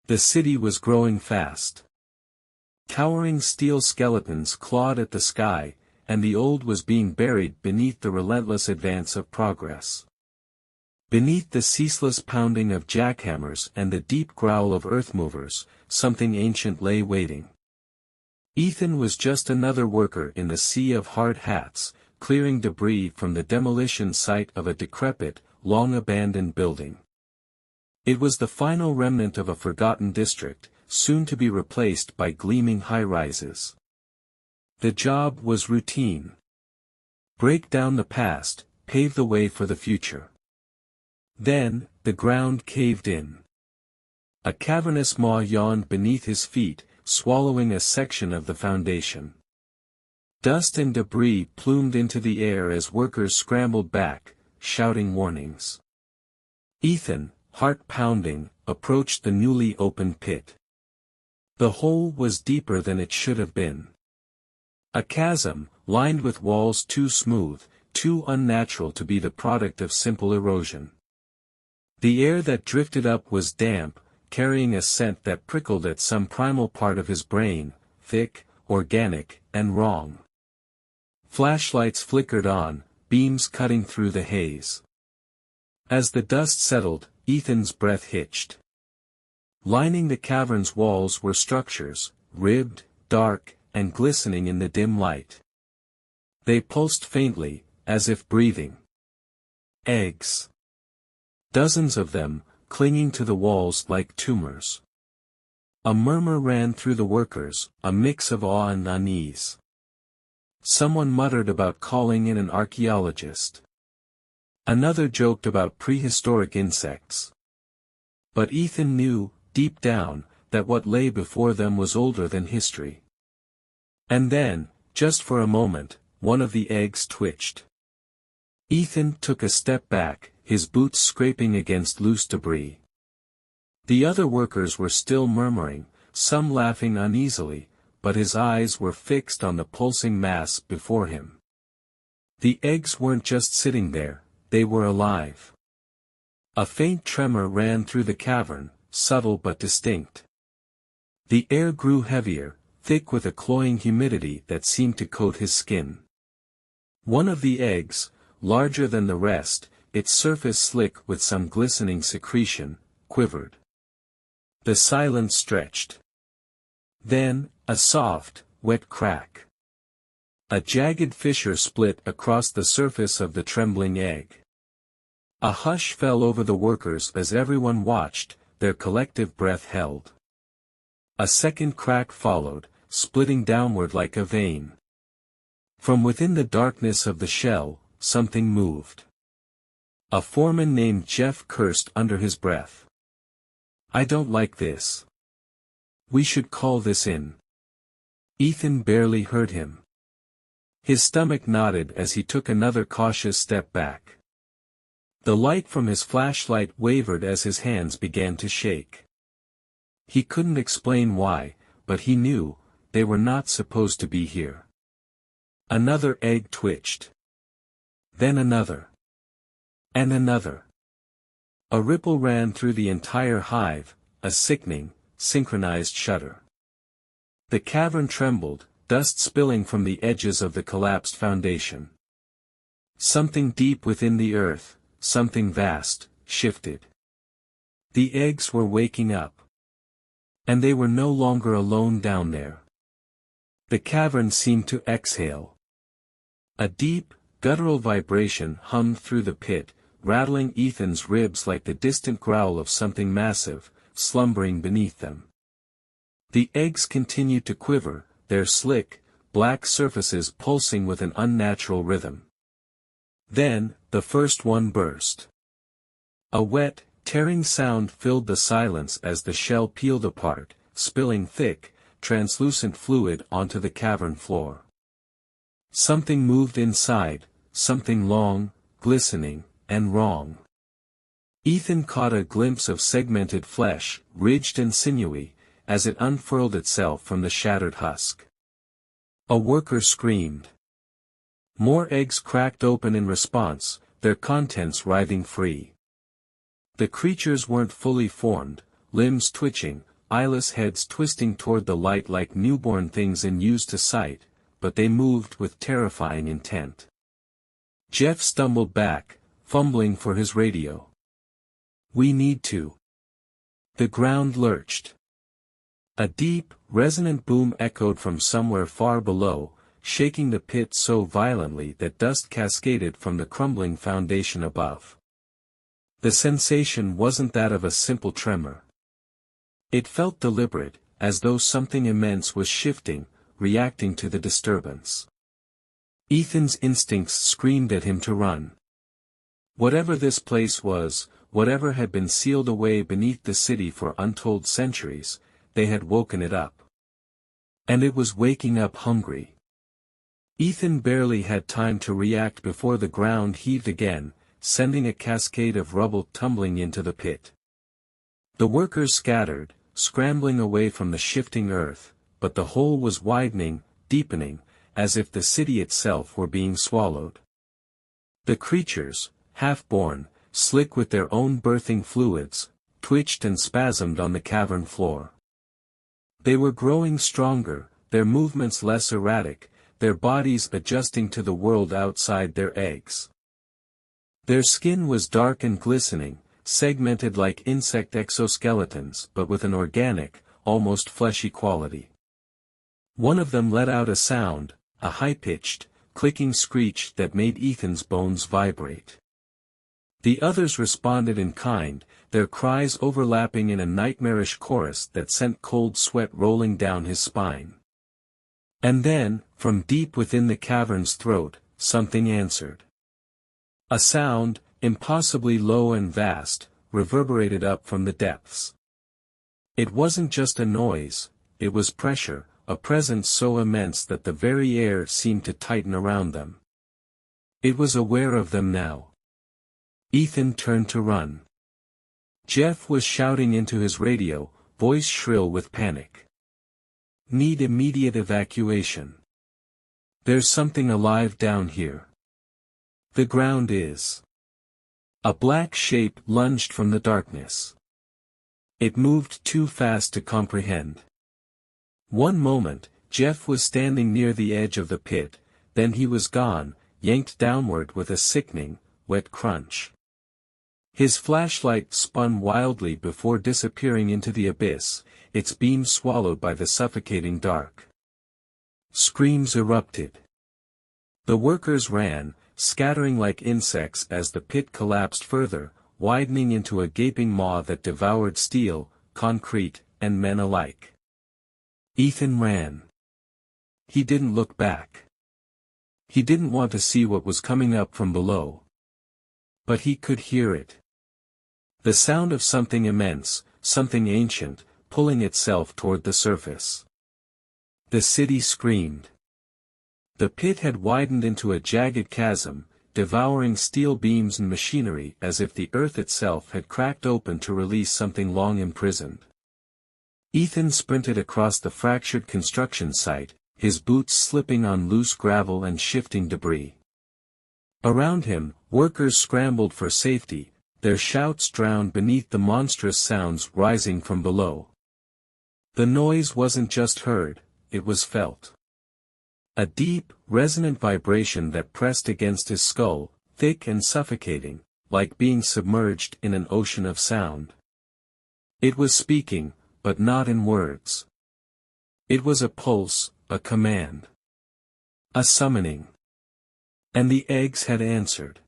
The city was growing fast. Towering steel skeletons clawed at the sky, and the old was being buried beneath the relentless advance of progress. Beneath the ceaseless pounding of jackhammers and the deep growl of earth-movers, something ancient lay waiting. Ethan was just another worker in the sea of hard hats, clearing debris from the demolition site of a decrepit, long-abandoned building. It was the final remnant of a forgotten district, soon to be replaced by gleaming high-rises. The job was routine. Break down the past, pave the way for the future. Then, the ground caved in. A cavernous maw yawned beneath his feet, swallowing a section of the foundation. Dust and debris plumed into the air as workers scrambled back, shouting warnings. Ethan, heart pounding, approached the newly opened pit. The hole was deeper than it should have been. A chasm, lined with walls too smooth, too unnatural to be the product of simple erosion. The air that drifted up was damp, carrying a scent that prickled at some primal part of his brain, thick, organic, and wrong. Flashlights flickered on, beams cutting through the haze. As the dust settled, Ethan's breath hitched. Lining the cavern's walls were structures, ribbed, dark, and glistening in the dim light. They pulsed faintly, as if breathing. Eggs. Dozens of them, clinging to the walls like tumors. A murmur ran through the workers, a mix of awe and unease. Someone muttered about calling in an archaeologist. Another joked about prehistoric insects. But Ethan knew, deep down, that what lay before them was older than history. And then, just for a moment, one of the eggs twitched. Ethan took a step back, his boots scraping against loose debris. The other workers were still murmuring, some laughing uneasily, but his eyes were fixed on the pulsing mass before him. The eggs weren't just sitting there, they were alive. A faint tremor ran through the cavern, subtle but distinct. The air grew heavier, thick with a cloying humidity that seemed to coat his skin. One of the eggs, larger than the rest, its surface slick with some glistening secretion, quivered. The silence stretched. Then, a soft, wet crack. A jagged fissure split across the surface of the trembling egg. A hush fell over the workers as everyone watched, their collective breath held. A second crack followed, splitting downward like a vein. From within the darkness of the shell, something moved. A foreman named Jeff cursed under his breath. "I don't like this. We should call this in." Ethan barely heard him. His stomach knotted as he took another cautious step back. The light from his flashlight wavered as his hands began to shake. He couldn't explain why, but he knew, they were not supposed to be here. Another egg twitched. Then another. And another. A ripple ran through the entire hive, a sickening, synchronized shudder. The cavern trembled, dust spilling from the edges of the collapsed foundation. Something deep within the earth, something vast, shifted. The eggs were waking up. And they were no longer alone down there. The cavern seemed to exhale. A deep, guttural vibration hummed through the pit, rattling Ethan's ribs like the distant growl of something massive, slumbering beneath them. The eggs continued to quiver, their slick, black surfaces pulsing with an unnatural rhythm. Then, the first one burst. A wet, tearing sound filled the silence as the shell peeled apart, spilling thick, translucent fluid onto the cavern floor. Something moved inside, something long, glistening, and wrong. Ethan caught a glimpse of segmented flesh, ridged and sinewy, as it unfurled itself from the shattered husk. A worker screamed. More eggs cracked open in response, their contents writhing free. The creatures weren't fully formed, limbs twitching, eyeless heads twisting toward the light like newborn things unused to sight, but they moved with terrifying intent. Jeff stumbled back, fumbling for his radio. "We need to." The ground lurched. A deep, resonant boom echoed from somewhere far below, shaking the pit so violently that dust cascaded from the crumbling foundation above. The sensation wasn't that of a simple tremor. It felt deliberate, as though something immense was shifting, reacting to the disturbance. Ethan's instincts screamed at him to run. Whatever this place was, whatever had been sealed away beneath the city for untold centuries, they had woken it up. And it was waking up hungry. Ethan barely had time to react before the ground heaved again, sending a cascade of rubble tumbling into the pit. The workers scattered, scrambling away from the shifting earth, but the hole was widening, deepening, as if the city itself were being swallowed. The creatures, half-born, slick with their own birthing fluids, twitched and spasmed on the cavern floor. They were growing stronger, their movements less erratic, their bodies adjusting to the world outside their eggs. Their skin was dark and glistening, segmented like insect exoskeletons but with an organic, almost fleshy quality. One of them let out a sound, a high-pitched, clicking screech that made Ethan's bones vibrate. The others responded in kind, their cries overlapping in a nightmarish chorus that sent cold sweat rolling down his spine. And then, from deep within the cavern's throat, something answered. A sound, impossibly low and vast, reverberated up from the depths. It wasn't just a noise, it was pressure, a presence so immense that the very air seemed to tighten around them. It was aware of them now. Ethan turned to run. Jeff was shouting into his radio, voice shrill with panic. "Need immediate evacuation. There's something alive down here. The ground is." A black shape lunged from the darkness. It moved too fast to comprehend. One moment, Jeff was standing near the edge of the pit, then he was gone, yanked downward with a sickening, wet crunch. His flashlight spun wildly before disappearing into the abyss, its beam swallowed by the suffocating dark. Screams erupted. The workers ran, scattering like insects as the pit collapsed further, widening into a gaping maw that devoured steel, concrete, and men alike. Ethan ran. He didn't look back. He didn't want to see what was coming up from below. But he could hear it. The sound of something immense, something ancient, pulling itself toward the surface. The city screamed. The pit had widened into a jagged chasm, devouring steel beams and machinery as if the earth itself had cracked open to release something long imprisoned. Ethan sprinted across the fractured construction site, his boots slipping on loose gravel and shifting debris. Around him, workers scrambled for safety, their shouts drowned beneath the monstrous sounds rising from below. The noise wasn't just heard, it was felt. A deep, resonant vibration that pressed against his skull, thick and suffocating, like being submerged in an ocean of sound. It was speaking, but not in words. It was a pulse, a command. A summoning. And the eggs had answered.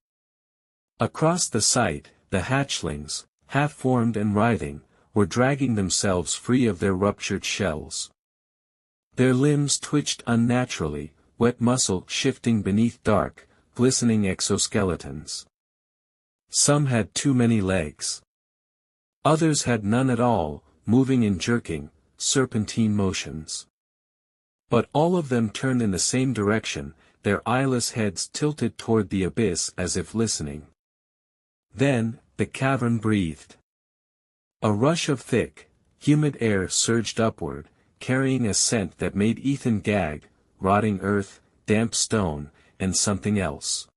Across the site, the hatchlings, half-formed and writhing, were dragging themselves free of their ruptured shells. Their limbs twitched unnaturally, wet muscle shifting beneath dark, glistening exoskeletons. Some had too many legs. Others had none at all, moving in jerking, serpentine motions. But all of them turned in the same direction, their eyeless heads tilted toward the abyss as if listening. Then, the cavern breathed. A rush of thick, humid air surged upward, carrying a scent that made Ethan gag, rotting earth, damp stone, and something else.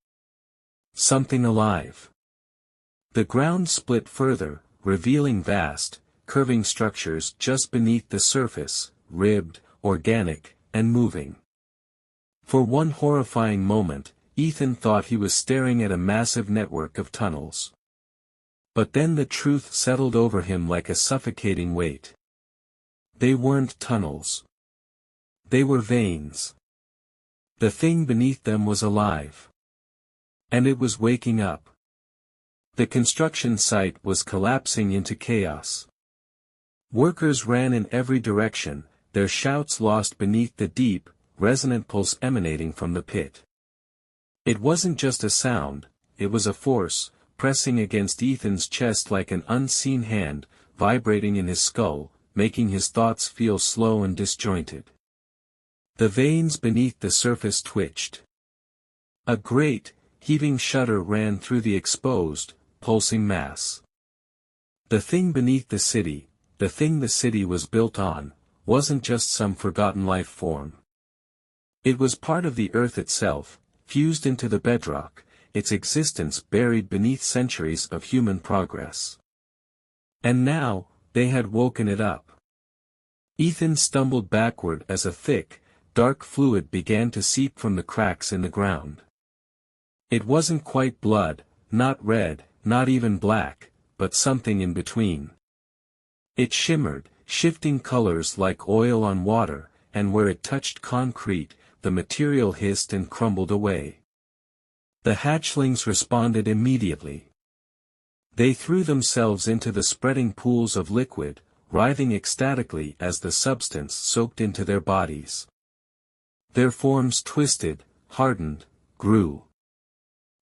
Something alive. The ground split further, revealing vast, curving structures just beneath the surface, ribbed, organic, and moving. For one horrifying moment, Ethan thought he was staring at a massive network of tunnels. But then the truth settled over him like a suffocating weight. They weren't tunnels. They were veins. The thing beneath them was alive. And it was waking up. The construction site was collapsing into chaos. Workers ran in every direction, their shouts lost beneath the deep, resonant pulse emanating from the pit. It wasn't just a sound, it was a force, pressing against Ethan's chest like an unseen hand, vibrating in his skull, making his thoughts feel slow and disjointed. The veins beneath the surface twitched. A great, heaving shudder ran through the exposed, pulsing mass. The thing beneath the city, the thing the city was built on, wasn't just some forgotten life form. It was part of the earth itself, fused into the bedrock, its existence buried beneath centuries of human progress. And now, they had woken it up. Ethan stumbled backward as a thick, dark fluid began to seep from the cracks in the ground. It wasn't quite blood, not red, not even black, but something in between. It shimmered, shifting colors like oil on water, and where it touched concrete, the material hissed and crumbled away. The hatchlings responded immediately. They threw themselves into the spreading pools of liquid, writhing ecstatically as the substance soaked into their bodies. Their forms twisted, hardened, grew.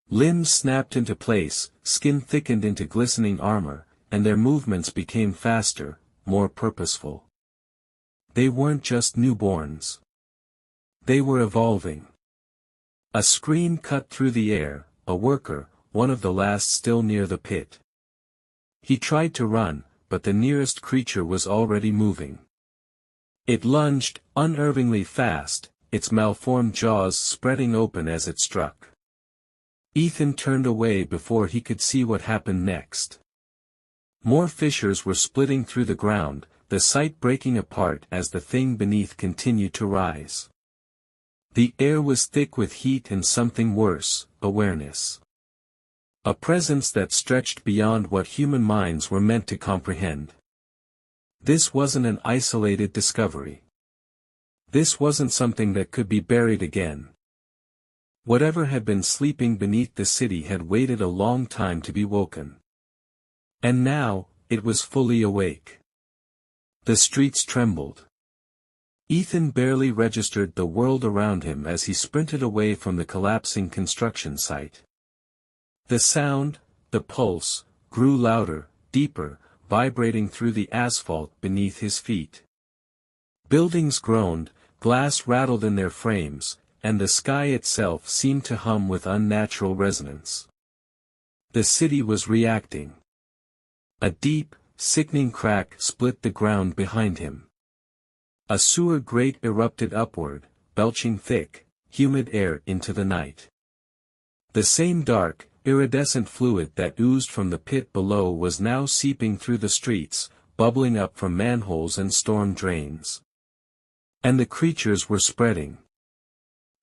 Limbs snapped into place, skin thickened into glistening armor, and their movements became faster, more purposeful. They weren't just newborns. They were evolving. A scream cut through the air, a worker, one of the last still near the pit. He tried to run, but the nearest creature was already moving. It lunged, unervingly fast, its malformed jaws spreading open as it struck. Ethan turned away before he could see what happened next. More fissures were splitting through the ground, the site breaking apart as the thing beneath continued to rise. The air was thick with heat and something worse, awareness. A presence that stretched beyond what human minds were meant to comprehend. This wasn't an isolated discovery. This wasn't something that could be buried again. Whatever had been sleeping beneath the city had waited a long time to be woken. And now, it was fully awake. The streets trembled. Ethan barely registered the world around him as he sprinted away from the collapsing construction site. The sound, the pulse, grew louder, deeper, vibrating through the asphalt beneath his feet. Buildings groaned, glass rattled in their frames, and the sky itself seemed to hum with unnatural resonance. The city was reacting. A deep, sickening crack split the ground behind him. A sewer grate erupted upward, belching thick, humid air into the night. The same dark, iridescent fluid that oozed from the pit below was now seeping through the streets, bubbling up from manholes and storm drains. And the creatures were spreading.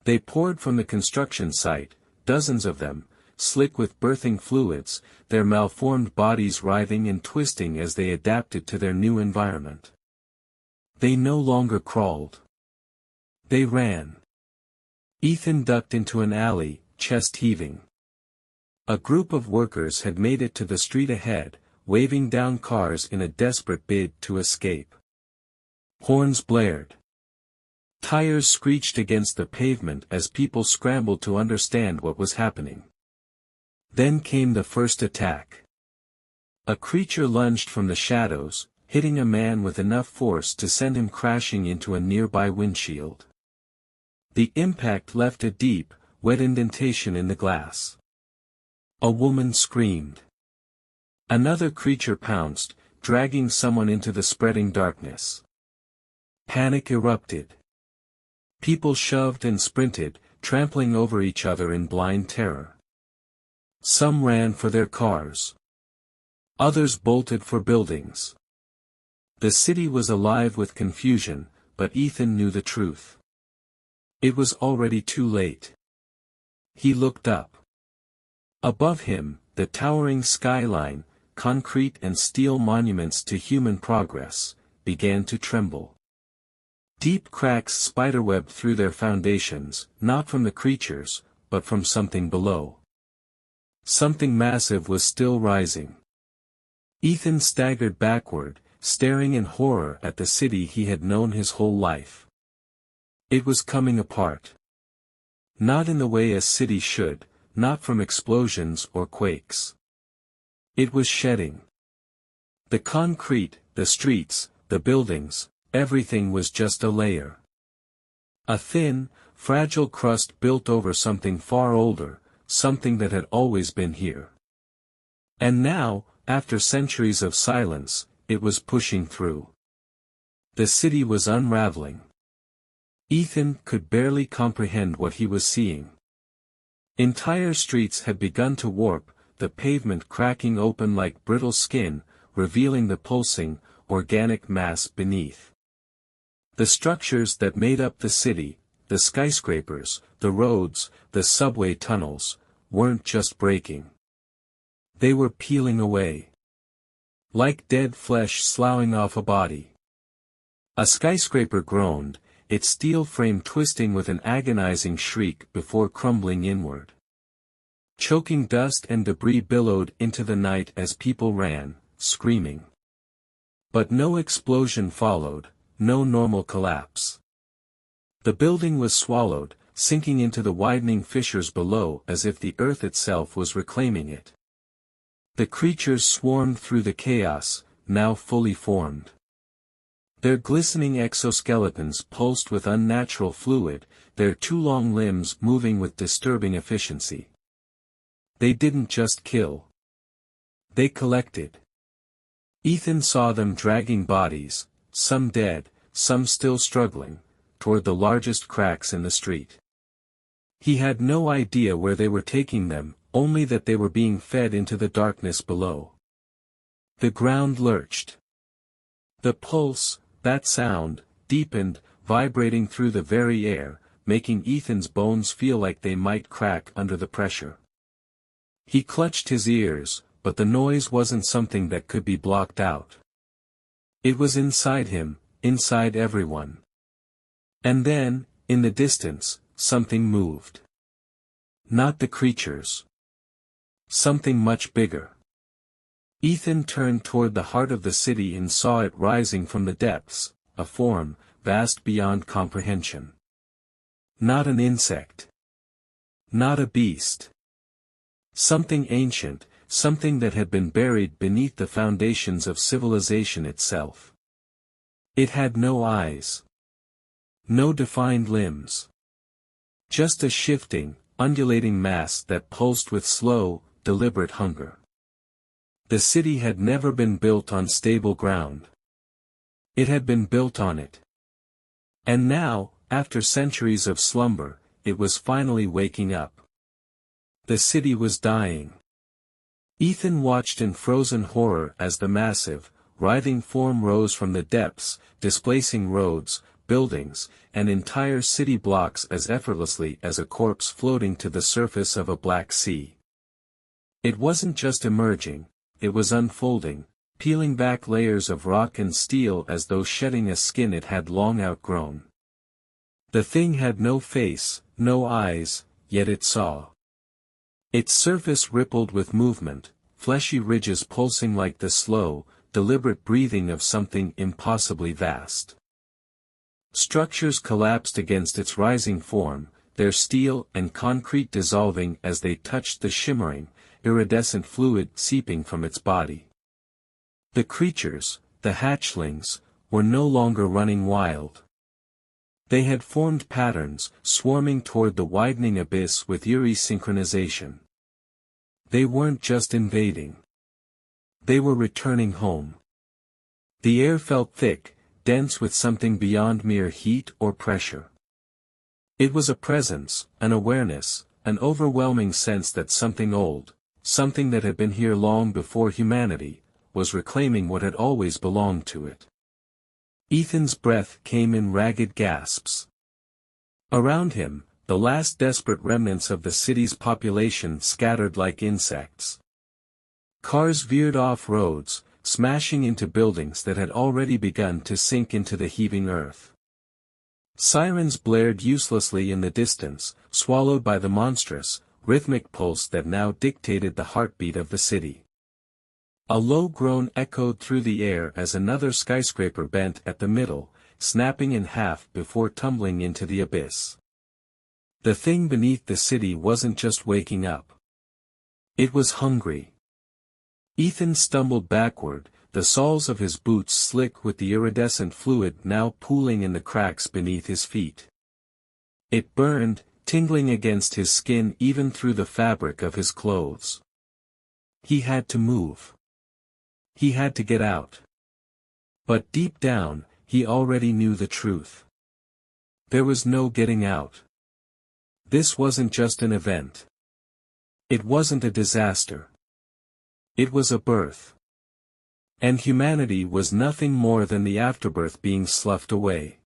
They poured from the construction site, dozens of them, slick with birthing fluids, their malformed bodies writhing and twisting as they adapted to their new environment. They no longer crawled. They ran. Ethan ducked into an alley, chest heaving. A group of workers had made it to the street ahead, waving down cars in a desperate bid to escape. Horns blared. Tires screeched against the pavement as people scrambled to understand what was happening. Then came the first attack. A creature lunged from the shadows, hitting a man with enough force to send him crashing into a nearby windshield. The impact left a deep, wet indentation in the glass. A woman screamed. Another creature pounced, dragging someone into the spreading darkness. Panic erupted. People shoved and sprinted, trampling over each other in blind terror. Some ran for their cars. Others bolted for buildings. The city was alive with confusion, but Ethan knew the truth. It was already too late. He looked up. Above him, the towering skyline, concrete and steel monuments to human progress, began to tremble. Deep cracks spiderwebbed through their foundations, not from the creatures, but from something below. Something massive was still rising. Ethan staggered backward, staring in horror at the city he had known his whole life. It was coming apart. Not in the way a city should, not from explosions or quakes. It was shedding. The concrete, the streets, the buildings, everything was just a layer. A thin, fragile crust built over something far older, something that had always been here. And now, after centuries of silence, it was pushing through. The city was unraveling. Ethan could barely comprehend what he was seeing. Entire streets had begun to warp, the pavement cracking open like brittle skin, revealing the pulsing, organic mass beneath. The structures that made up the city, the skyscrapers, the roads, the subway tunnels, weren't just breaking. They were peeling away. Like dead flesh sloughing off a body. A skyscraper groaned, its steel frame twisting with an agonizing shriek before crumbling inward. Choking dust and debris billowed into the night as people ran, screaming. But no explosion followed, no normal collapse. The building was swallowed, sinking into the widening fissures below as if the earth itself was reclaiming it. The creatures swarmed through the chaos, now fully formed. Their glistening exoskeletons pulsed with unnatural fluid, their two long limbs moving with disturbing efficiency. They didn't just kill. They collected. Ethan saw them dragging bodies, some dead, some still struggling, toward the largest cracks in the street. He had no idea where they were taking them, only that they were being fed into the darkness below. The ground lurched. The pulse, that sound, deepened, vibrating through the very air, making Ethan's bones feel like they might crack under the pressure. He clutched his ears, but the noise wasn't something that could be blocked out. It was inside him, inside everyone. And then, in the distance, something moved. Not the creatures. Something much bigger. Ethan turned toward the heart of the city and saw it rising from the depths, a form, vast beyond comprehension. Not an insect. Not a beast. Something ancient, something that had been buried beneath the foundations of civilization itself. It had no eyes. No defined limbs. Just a shifting, undulating mass that pulsed with slow, deliberate hunger. The city had never been built on stable ground. It had been built on it. And now, after centuries of slumber, it was finally waking up. The city was dying. Ethan watched in frozen horror as the massive, writhing form rose from the depths, displacing roads, buildings, and entire city blocks as effortlessly as a corpse floating to the surface of a black sea. It wasn't just emerging, it was unfolding, peeling back layers of rock and steel as though shedding a skin it had long outgrown. The thing had no face, no eyes, yet it saw. Its surface rippled with movement, fleshy ridges pulsing like the slow, deliberate breathing of something impossibly vast. Structures collapsed against its rising form, their steel and concrete dissolving as they touched the shimmering, iridescent fluid seeping from its body. The creatures, the hatchlings, were no longer running wild. They had formed patterns, swarming toward the widening abyss with eerie synchronization. They weren't just invading. They were returning home. The air felt thick, dense with something beyond mere heat or pressure. It was a presence, an awareness, an overwhelming sense that something old, something that had been here long before humanity, was reclaiming what had always belonged to it. Ethan's breath came in ragged gasps. Around him, the last desperate remnants of the city's population scattered like insects. Cars veered off roads, smashing into buildings that had already begun to sink into the heaving earth. Sirens blared uselessly in the distance, swallowed by the monstrous, rhythmic pulse that now dictated the heartbeat of the city. A low groan echoed through the air as another skyscraper bent at the middle, snapping in half before tumbling into the abyss. The thing beneath the city wasn't just waking up. It was hungry. Ethan stumbled backward, the soles of his boots slick with the iridescent fluid now pooling in the cracks beneath his feet. It burned, tingling against his skin even through the fabric of his clothes. He had to move. He had to get out. But deep down, he already knew the truth. There was no getting out. This wasn't just an event. It wasn't a disaster. It was a birth. And humanity was nothing more than the afterbirth being sloughed away.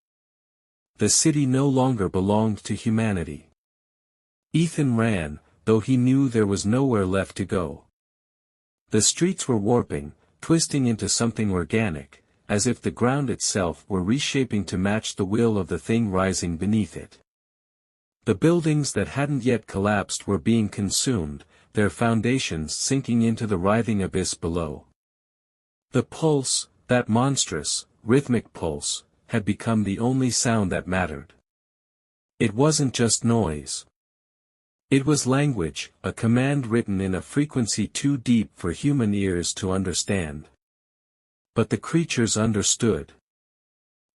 The city no longer belonged to humanity. Ethan ran, though he knew there was nowhere left to go. The streets were warping, twisting into something organic, as if the ground itself were reshaping to match the will of the thing rising beneath it. The buildings that hadn't yet collapsed were being consumed, their foundations sinking into the writhing abyss below. The pulse, that monstrous, rhythmic pulse, had become the only sound that mattered. It wasn't just noise. It was language, a command written in a frequency too deep for human ears to understand. But the creatures understood.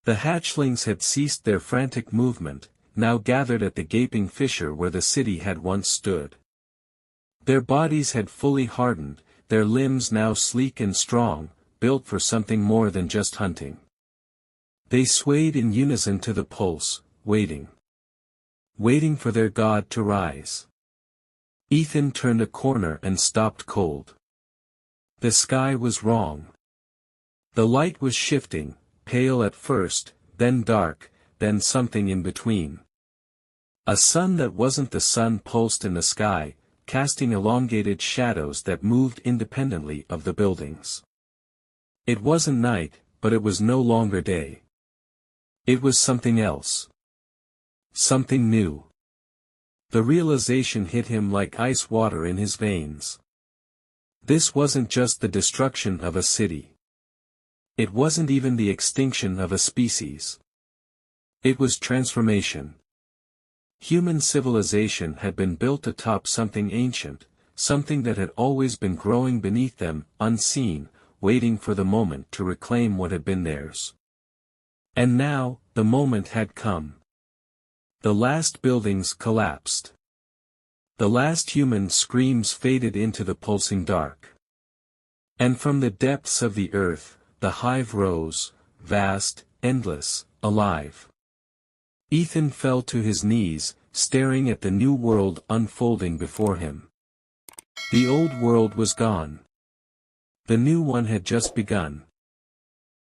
The hatchlings had ceased their frantic movement, now gathered at the gaping fissure where the city had once stood. Their bodies had fully hardened, their limbs now sleek and strong, built for something more than just hunting. They swayed in unison to the pulse, waiting. Waiting for their god to rise. Ethan turned a corner and stopped cold. The sky was wrong. The light was shifting, pale at first, then dark, then something in between. A sun that wasn't the sun pulsed in the sky, casting elongated shadows that moved independently of the buildings. It wasn't night, but it was no longer day. It was something else. Something new. The realization hit him like ice water in his veins. This wasn't just the destruction of a city. It wasn't even the extinction of a species. It was transformation. Human civilization had been built atop something ancient, something that had always been growing beneath them, unseen, waiting for the moment to reclaim what had been theirs. And now, the moment had come. The last buildings collapsed. The last human screams faded into the pulsing dark. And from the depths of the earth, the hive rose, vast, endless, alive. Ethan fell to his knees, staring at the new world unfolding before him. The old world was gone. The new one had just begun.